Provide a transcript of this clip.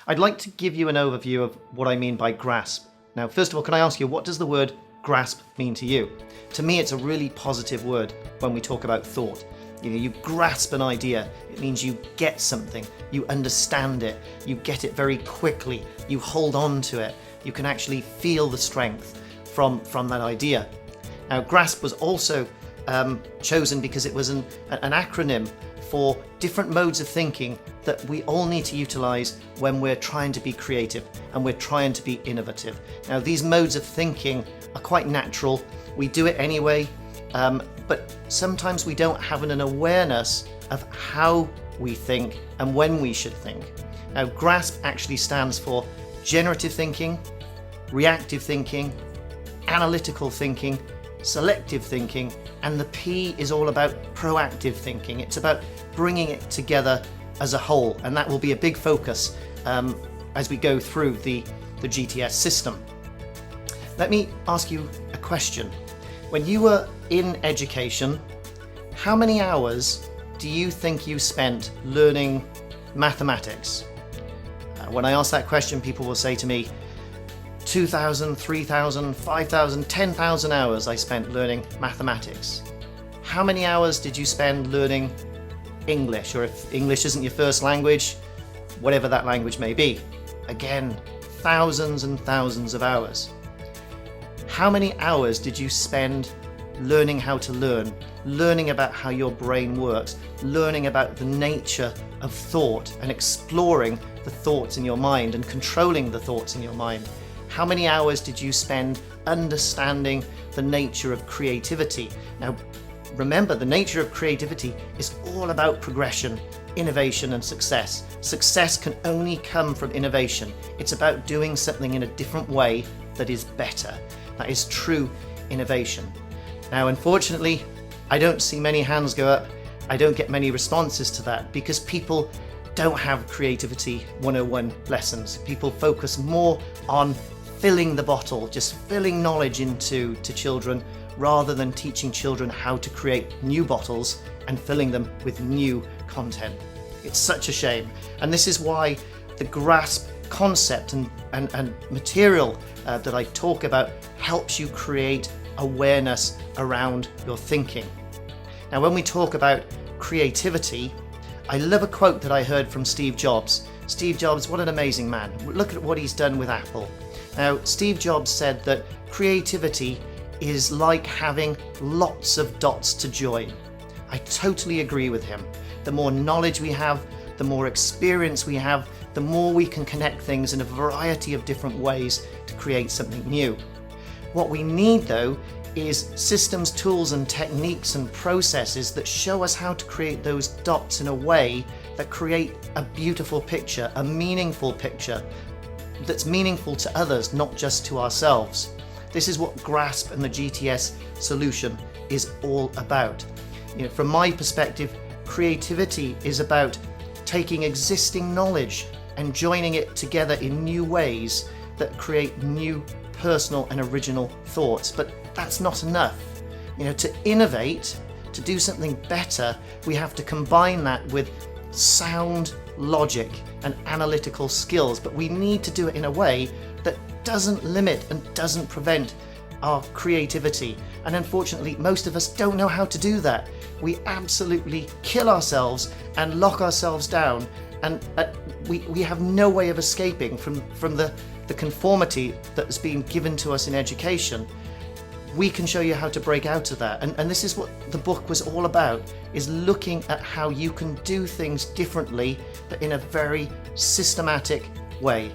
I'd like to give you an overview of what I mean by grasp. Now, first of all, can I ask you, what does the word grasp mean to you? To me, it's a really positive word when we talk about thought. You grasp an idea. It means you get something, you understand it, you get it very quickly, you hold on to it, you can actually feel the strength from that idea. Now, grasp was also chosen because it was an acronym for different modes of thinking that we all need to utilize when we're trying to be creative and we're trying to be innovative. Now, these modes of thinking are quite natural. We do it anyway, but sometimes we don't have an awareness of how we think and when we should think. Now, GRASP actually stands for generative thinking, reactive thinking, analytical thinking, selective thinking, and the P is all about proactive thinking. It's about bringing it together as a whole, and that will be a big focus as we go through the GTS system. Let me ask you a question. When you were in education, how many hours do you think you spent learning mathematics? When I ask that question, people will say to me, 2,000, 3,000, 5,000, 10,000 hours I spent learning mathematics. How many hours did you spend learning English? Or if English isn't your first language, whatever that language may be. Again, thousands and thousands of hours. How many hours did you spend learning how to learn, learning about how your brain works, learning about the nature of thought and exploring the thoughts in your mind and controlling the thoughts in your mind? How many hours did you spend understanding the nature of creativity? Now, remember, the nature of creativity is all about progression, innovation, and success. Success can only come from innovation. It's about doing something in a different way that is better. That is true innovation. Now, unfortunately, I don't see many hands go up. I don't get many responses to that because people don't have Creativity 101 lessons. People focus more on filling the bottle, just filling knowledge into children, rather than teaching children how to create new bottles and filling them with new content. It's such a shame. And this is why the GRASP concept and material that I talk about helps you create awareness around your thinking. Now, when we talk about creativity, I love a quote that I heard from Steve Jobs. Steve Jobs, what an amazing man. Look at what he's done with Apple. Now, Steve Jobs said that creativity is like having lots of dots to join. I totally agree with him. The more knowledge we have, the more experience we have, the more we can connect things in a variety of different ways to create something new. What we need, though, is systems, tools, and techniques and processes that show us how to create those dots in a way that create a beautiful picture, a meaningful picture that's meaningful to others, not just to ourselves. This is what GRASP and the GTS solution is all about. From my perspective, creativity is about taking existing knowledge and joining it together in new ways that create new personal and original thoughts. But that's not enough. To innovate, to do something better, we have to combine that with sound logic and analytical skills, but we need to do it in a way that doesn't limit and doesn't prevent our creativity. And unfortunately, most of us don't know how to do that. We absolutely kill ourselves and lock ourselves down, and we have no way of escaping from the conformity that's been given to us in education. We can show you how to break out of that. And this is what the book was all about, is looking at how you can do things differently, but in a very systematic way.